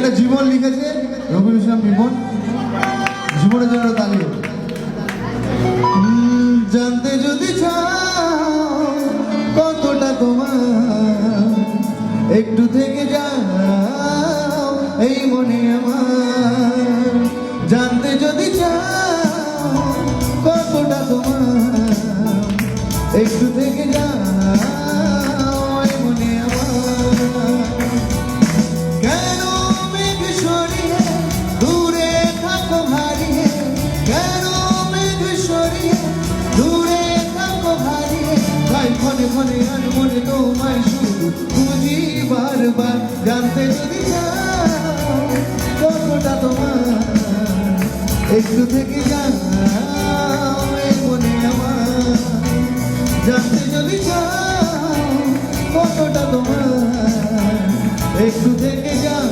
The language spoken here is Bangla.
গানটা জীবন লিখেছে রবিউল ইসলাম জীবন। জীবনের জন্য তালি। জানতে যদি চাও কতটা তোমার, একটু থেকে যাও এই মনে আমার। জানতে যদি চাও কতটা তোমার, একটু থেকে যাও এই মনে আমার। কেন মেঘ সরিয়ে দূরে থাকো হারিয়ে, কেন মেঘ সরিয়ে দূরে থাকো হারিয়ে, তাই মনে মনে আর মনে তোমায় শুধু খুঁজি বারবার। জানতে যদি চাও কতটা তোমার, একটু থেকে যাও এই মনে আমার। জানতে যদি চাও কতটা তোমার, একটু থেকে যাও